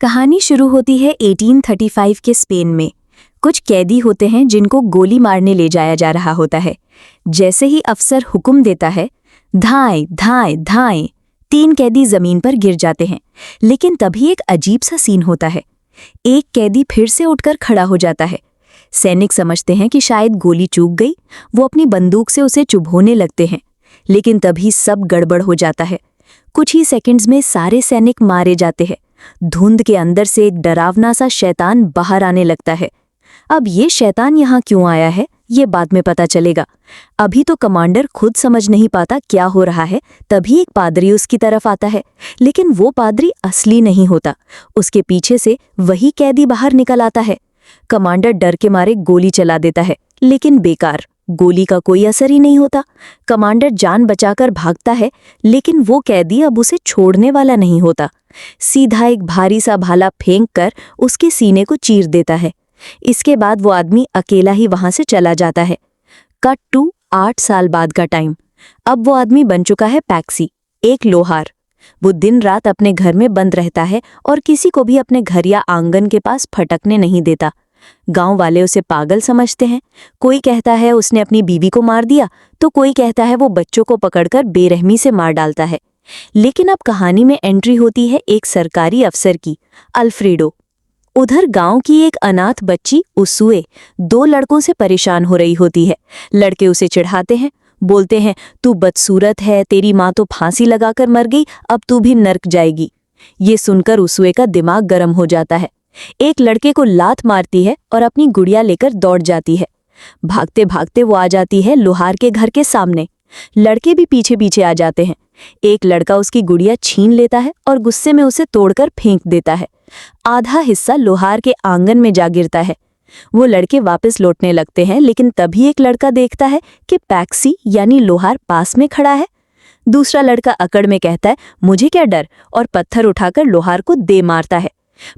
कहानी शुरू होती है 1835 के स्पेन में। कुछ कैदी होते हैं जिनको गोली मारने ले जाया जा रहा होता है। जैसे ही अफसर हुक्म देता है, धाएं धाएं धाएं, 3 कैदी जमीन पर गिर जाते हैं। लेकिन तभी एक अजीब सा सीन होता है। एक कैदी फिर से उठकर खड़ा हो जाता है। सैनिक समझते हैं कि शायद गोली चूक गई। वो अपनी बंदूक से उसे चुभोने लगते हैं, लेकिन तभी सब गड़बड़ हो जाता है। कुछ ही सेकंड्स में सारे सैनिक मारे जाते हैं। धुंध के अंदर से एक डरावना सा शैतान बाहर आने लगता है। अब ये शैतान यहाँ क्यों आया है, ये बाद में पता चलेगा। अभी तो कमांडर खुद समझ नहीं पाता क्या हो रहा है। तभी एक पादरी उसकी तरफ आता है, लेकिन वो पादरी असली नहीं होता। उसके पीछे से वही कैदी बाहर निकल आता है। कमांडर डर के मारे गोली चला देता है, लेकिन बेकार, गोली का कोई असर ही नहीं होता। कमांडर जान बचाकर भागता है, लेकिन वो कैदी अब उसे छोड़ने वाला नहीं होता। सीधा एक भारी सा भाला फेंक कर उसके सीने को चीर देता है। इसके बाद वो आदमी अकेला ही वहां से चला जाता है। कट टू 8 साल बाद का टाइम। अब वो आदमी बन चुका है पैक्सी, एक लोहार। वो दिन रात अपने घर में बंद रहता है और किसी को भी अपने घर या आंगन के पास फटकने नहीं देता। गांव वाले उसे पागल समझते हैं। कोई कहता है उसने अपनी बीवी को मार दिया, तो कोई कहता है वो बच्चों को पकड़कर बेरहमी से मार डालता है। लेकिन अब कहानी में एंट्री होती है एक सरकारी अफसर की, अल्फ्रेडो। उधर गांव की एक अनाथ बच्ची उसूए 2 लड़कों से परेशान हो रही होती है। लड़के उसे चिढ़ाते हैं, बोलते हैं तू बदसूरत है, तेरी माँ तो फांसी लगाकर मर गई, अब तू भी नर्क जाएगी। ये सुनकर उसूए का दिमाग गर्म हो जाता है। एक लड़के को लात मारती है और अपनी गुड़िया लेकर दौड़ जाती है। भागते भागते वो आ जाती है लोहार के घर के सामने। लड़के भी पीछे पीछे आ जाते हैं। एक लड़का उसकी गुड़िया छीन लेता है और गुस्से में उसे तोड़कर फेंक देता है। आधा हिस्सा लोहार के आंगन में जा गिरता है। वो लड़के वापस लौटने लगते हैं, लेकिन तभी एक लड़का देखता है कि पैक्सी यानी लोहार पास में खड़ा है। दूसरा लड़का अकड़ में कहता है मुझे क्या डर, और पत्थर उठाकर लोहार को दे मारता है।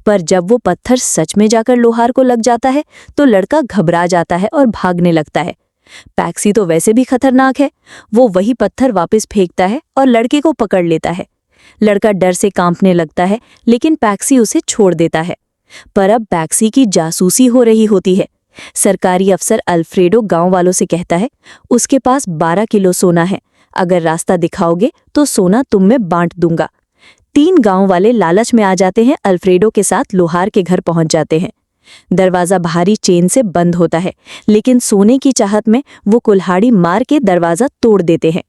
पर जब वो पत्थर सच में जाकर लोहार को लग जाता है तो लड़का घबरा जाता है और भागने लगता है। पैक्सी तो वैसे भी खतरनाक है। वो वही पत्थर वापस फेंकता है और लड़के को पकड़ लेता है। लड़का डर से कांपने लगता है, लेकिन पैक्सी उसे छोड़ देता है। पर अब पैक्सी की जासूसी हो रही होती है। सरकारी अफसर अल्फ्रेडो गांव वालों से कहता है उसके पास 12 किलो सोना है, अगर रास्ता दिखाओगे तो सोना तुम में बांट दूंगा। 3 गांव वाले लालच में आ जाते हैं। अल्फ्रेडो के साथ लोहार के घर पहुंच जाते हैं। दरवाजा भारी चेन से बंद होता है, लेकिन सोने की चाहत में वो कुल्हाड़ी मार के दरवाजा तोड़ देते हैं।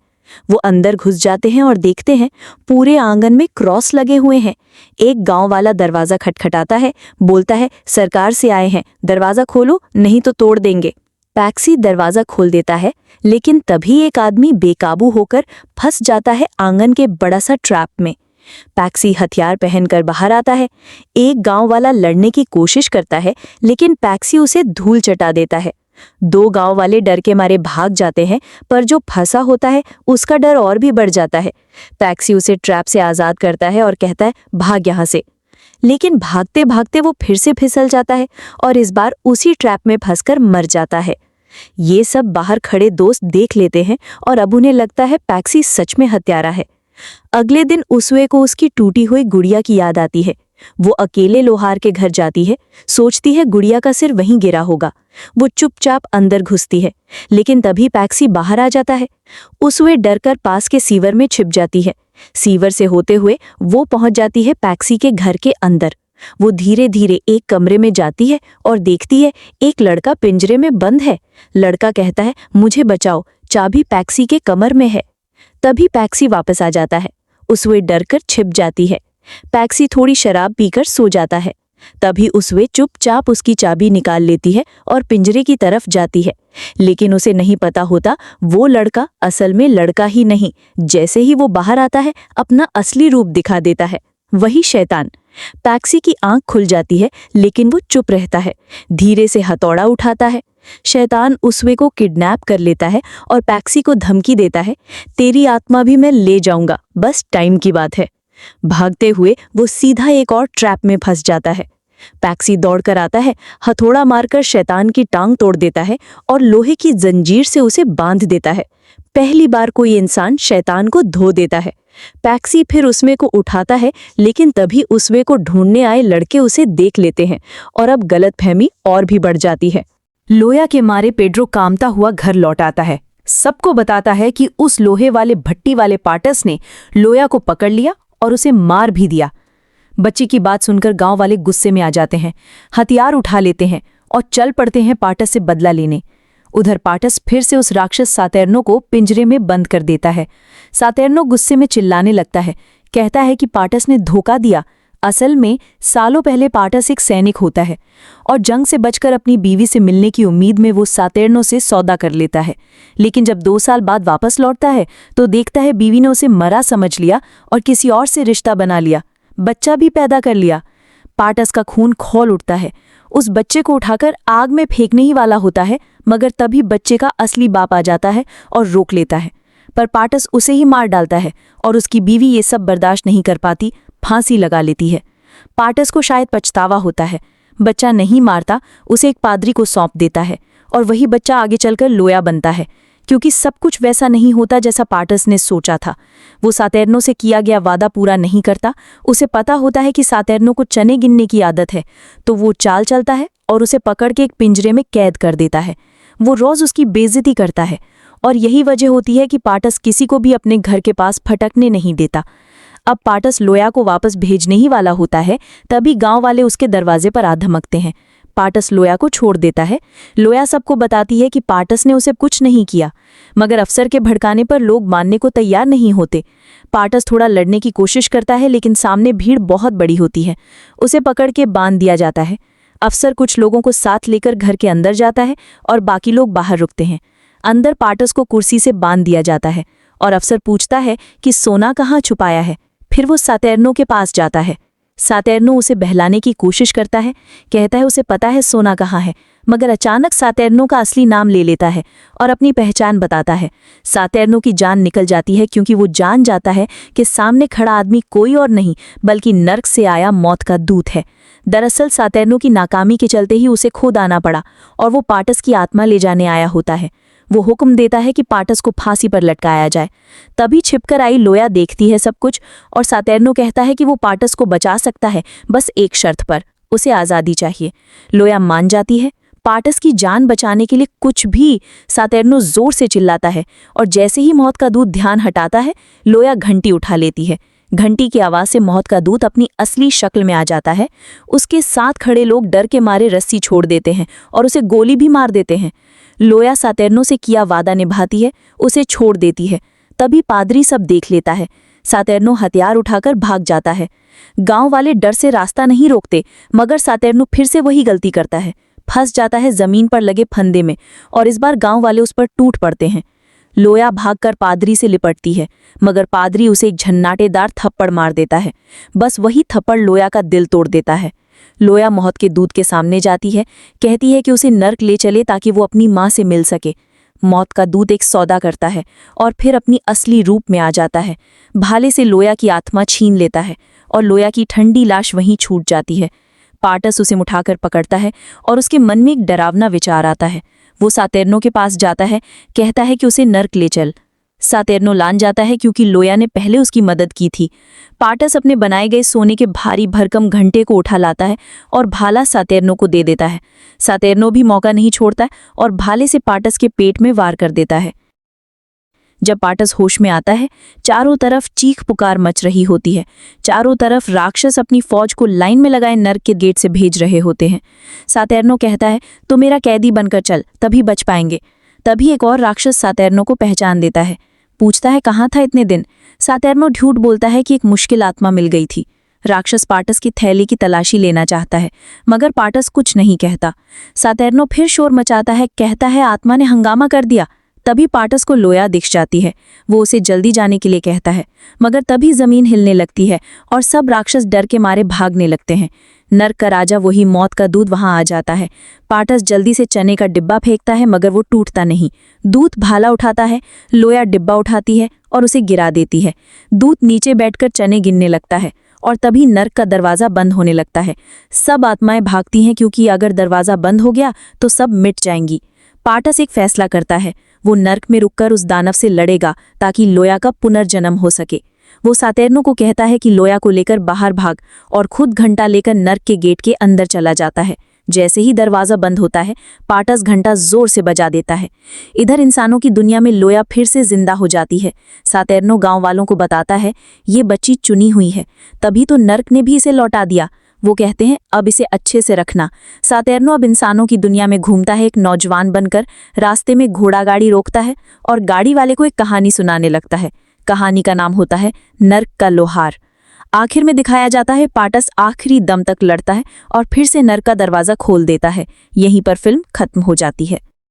वो अंदर घुस जाते हैं और देखते हैं पूरे आंगन में क्रॉस लगे हुए हैं। एक गांव वाला दरवाजा खटखटाता है, बोलता है सरकार से आए हैं, दरवाजा खोलो नहीं तो तोड़ देंगे। पैक्सी दरवाजा खोल देता है, लेकिन तभी एक आदमी बेकाबू होकर फंस जाता है आंगन के बड़ा सा ट्रैप में। पैक्सी हथियार पहनकर बाहर आता है। एक गांव वाला लड़ने की कोशिश करता है, लेकिन पैक्सी उसे धूल चटा देता है। 2 गांव वाले डर के मारे भाग जाते हैं, पर जो फंसा होता है उसका डर और भी बढ़ जाता है। पैक्सी उसे ट्रैप से आजाद करता है और कहता है भाग यहाँ से। लेकिन भागते भागते वो फिर से फिसल जाता है और इस बार उसी ट्रैप में फंसकर मर जाता है। ये सब बाहर खड़े दोस्त देख लेते हैं और अब उन्हें लगता है पैक्सी सच में हत्यारा है। अगले दिन उसूए को उसकी टूटी हुई गुड़िया की याद आती है। वो अकेले लोहार के घर जाती है, सोचती है गुड़िया का सिर वहीं गिरा होगा। वो चुपचाप अंदर घुसती है, लेकिन तभी पैक्सी बाहर आ जाता है। उसूए डरकर पास के सीवर में छिप जाती है। सीवर से होते हुए वो पहुंच जाती है पैक्सी के घर के अंदर। वो धीरे धीरे एक कमरे में जाती है और देखती है एक लड़का पिंजरे में बंद है। लड़का कहता है मुझे बचाओ, चाबी पैक्सी के कमर में है। तभी पैक्सी वापस आ जाता है। उसूए डरकर छिप जाती है। पैक्सी थोड़ी शराब पीकर सो जाता है। तभी उसूए चुपचाप उसकी चाबी निकाल लेती है और पिंजरे की तरफ जाती है, लेकिन उसे नहीं पता होता वो लड़का असल में लड़का ही नहीं। जैसे ही वो बाहर आता है अपना असली रूप दिखा देता है, वही शैतान। पैक्सी की आंख खुल जाती है, लेकिन वो चुप रहता है। धीरे से हथौड़ा उठाता है। शैतान उसूए को किडनैप कर लेता है और पैक्सी को धमकी देता है तेरी आत्मा भी मैं ले जाऊंगा, बस टाइम की बात है। भागते हुए वो सीधा एक और ट्रैप में फंस जाता है। पैक्सी दौड़कर आता है, हथौड़ा मारकर शैतान की टांग तोड़ देता है और लोहे की जंजीर से उसे बांध देता है। पहली बार कोई इंसान शैतान को धो देता है। पैक्सी फिर उसवे को उठाता है, लेकिन तभी उसवे को ढूंढने आए लड़के उसे देख लेते हैं और अब गलतफहमी और भी बढ़ जाती है। लोया के मारे पेड्रो कामता हुआ घर लौट आता है। सबको बताता है कि उस लोहे वाले भट्टी वाले पाटस ने लोया को पकड़ लिया और उसे मार भी दिया। बच्ची की बात सुनकर गांव वाले गुस्से में आ जाते हैं, हथियार उठा लेते हैं और चल पड़ते हैं पाटस से बदला लेने। उधर पाटस फिर से उस राक्षस सातेर्नो को पिंजरे में बंद कर देता है। सातेर्नो गुस्से में चिल्लाने लगता है, कहता है कि पाटस ने धोखा दिया। असल में सालों पहले पाटस एक सैनिक होता है और जंग से बचकर अपनी बीवी से मिलने की उम्मीद में वो सातेर्नो से सौदा कर लेता है। लेकिन जब 2 साल बाद वापस लौटता है तो देखता है बीवी ने उसे मरा समझ लिया और किसी और से रिश्ता बना लिया, बच्चा भी पैदा कर लिया। पाटस का खून खौल उठता है। उस बच्चे को उठाकर आग में फेंकने ही वाला होता है, मगर तभी बच्चे का असली बाप आ जाता है और रोक लेता है। पर पाटस उसे ही मार डालता है और उसकी बीवी ये सब बर्दाश्त नहीं कर पाती, फांसी लगा लेती है। पाटस को शायद पछतावा होता है, बच्चा नहीं मारता, उसे एक पादरी को सौंप देता है और वही बच्चा आगे चलकर लोया बनता है। क्योंकि सब कुछ वैसा नहीं होता जैसा पाटस ने सोचा था। वो सातेर्नो से किया गया वादा पूरा नहीं करता। उसे पता होता है कि सातेर्नो को चने गिनने की आदत है, तो वो चाल चलता है और उसे पकड़ के एक पिंजरे में कैद कर देता है। वो रोज उसकी बेइज्जती करता है और यही वजह होती है कि पाटस किसी को भी अपने घर के पास फटकने नहीं देता। अब पाटस लोया को वापस भेजने ही वाला होता है, तभी गांव वाले उसके दरवाजे पर आ धमकते हैं। पाटस लोया को छोड़ देता है। लोया सबको बताती है कि पाटस ने उसे कुछ नहीं किया, मगर अफसर के भड़काने पर लोग मानने को तैयार नहीं होते। पाटस थोड़ा लड़ने की कोशिश करता है, लेकिन सामने भीड़ बहुत बड़ी होती है। उसे पकड़ के बांध दिया जाता है। अफसर कुछ लोगों को साथ लेकर घर के अंदर जाता है और बाकी लोग बाहर रुकते हैं। अंदर पाटस को कुर्सी से बांध दिया जाता है और अफसर पूछता है कि सोना कहाँ छुपाया है। फिर वो सातेर्नो के पास जाता है। सातेर्नो उसे बहलाने की कोशिश करता है, कहता है उसे पता है सोना कहाँ है, मगर अचानक सातेर्नो का असली नाम ले लेता है और अपनी पहचान बताता है। सातेर्नो की जान निकल जाती है, क्योंकि वो जान जाता है कि सामने खड़ा आदमी कोई और नहीं बल्कि नर्क से आया मौत का दूत है। दरअसल सातेर्नो की नाकामी के चलते ही उसे खुद आना पड़ा और वो पाटस की आत्मा ले जाने आया होता है। वो हुक्म देता है कि पाटस को फांसी पर लटकाया जाए। तभी छिपकर आई लोया देखती है सब कुछ और सातेर्नो कहता है कि वो पाटस को बचा सकता है, बस एक शर्त पर, उसे आज़ादी चाहिए। लोया मान जाती है। पाटस की जान बचाने के लिए कुछ भी, सातेर्नो जोर से चिल्लाता है और जैसे ही मौत का दूत ध्यान हटाता है, लोया घंटी उठा लेती है। घंटी की आवाज़ से मौत का दूत अपनी असली शक्ल में आ जाता है। उसके साथ खड़े लोग डर के मारे रस्सी छोड़ देते हैं और उसे गोली भी मार देते हैं। लोया सातेर्नो से किया वादा निभाती है, उसे छोड़ देती है। तभी पादरी सब देख लेता है। सातेर्नो हथियार उठाकर भाग जाता है। गांव वाले डर से रास्ता नहीं रोकते, मगर सातेर्नो फिर से वही गलती करता है, फंस जाता है जमीन पर लगे फंदे में और इस बार गांव वाले उस पर टूट पड़ते हैं। लोया भागकर पादरी से लिपटती है, मगर पादरी उसे एक झन्नाटेदार थप्पड़ मार देता है। बस वही थप्पड़ लोया का दिल तोड़ देता है। लोया मौत के दूत के सामने जाती है, कहती है कि उसे नर्क ले चले ताकि वो अपनी माँ से मिल सके। मौत का दूत एक सौदा करता है और फिर अपनी असली रूप में आ जाता है। भाले से लोया की आत्मा छीन लेता है और लोया की ठंडी लाश वहीं छूट जाती है। पाटस उसे उठाकर पकड़ता है और उसके मन में एक डरावना विचार आता है। वो सातेर्नो के पास जाता है, कहता है कि उसे नर्क ले चल। सातेर्नो मान जाता है, क्योंकि लोया ने पहले उसकी मदद की थी। पाटस अपने बनाए गए सोने के भारी भरकम घंटे को उठा लाता है और भाला सातेर्नो को दे देता है। सातेर्नो भी मौका नहीं छोड़ता और भाले से पाटस के पेट में वार कर देता है। जब पाटस होश में आता है, चारों तरफ चीख पुकार मच रही होती है। चारों तरफ राक्षस अपनी फौज को लाइन में लगाए नर्क के गेट से भेज रहे होते हैं। सातेर्नो कहता है, तो मेरा कैदी बनकर चल, तभी बच पाएंगे। तभी एक और राक्षस सातेर्नो को पहचान देता है, पूछता है कहाँ था इतने दिन। सातेर्नो झूठ बोलता है कि एक मुश्किल आत्मा मिल गई थी। राक्षस पाटस की थैली की तलाशी लेना चाहता है, मगर पाटस कुछ नहीं कहता। सातेर्नो फिर शोर मचाता है, कहता है आत्मा ने हंगामा कर दिया। तभी पाटस को लोया दिख जाती है। वो उसे जल्दी जाने के लिए कहता है, मगर तभी जमीन हिलने लगती है और सब राक्षस डर के मारे भागने लगते हैं। नर्क का राजा, वही मौत का दूत, वहां आ जाता है। पाटस जल्दी से चने का डिब्बा फेंकता है, मगर वो टूटता नहीं। दूत भाला उठाता है, लोया डिब्बा उठाती है और उसे गिरा देती है। दूत नीचे बैठकर चने गिनने लगता है और तभी नर्क का दरवाज़ा बंद होने लगता है। सब आत्माएं भागती हैं, क्योंकि अगर दरवाज़ा बंद हो गया तो सब मिट जाएंगी। पाटस एक फैसला करता है, वो नर्क में रुककर उस दानव से लड़ेगा ताकि लोया का पुनर्जन्म हो सके। वो सातेर्नो को कहता है कि लोया को लेकर बाहर भाग और खुद घंटा लेकर नर्क के गेट के अंदर चला जाता है। जैसे ही दरवाजा बंद होता है, पाटस घंटा जोर से बजा देता है। इधर इंसानों की दुनिया में लोया फिर से जिंदा हो जाती है। सातेर्नो गांव वालों को बताता है ये बच्ची चुनी हुई है, तभी तो नर्क ने भी इसे लौटा दिया। वो कहते हैं अब इसे अच्छे से रखना। सातेर्नो अब इंसानों की दुनिया में घूमता है एक नौजवान बनकर। रास्ते में घोड़ा गाड़ी रोकता है और गाड़ी वाले को एक कहानी सुनाने लगता है। कहानी का नाम होता है नर्क का लोहार। आखिर में दिखाया जाता है पाटस आखिरी दम तक लड़ता है और फिर से नर्क का दरवाजा खोल देता है। यहीं पर फिल्म खत्म हो जाती है।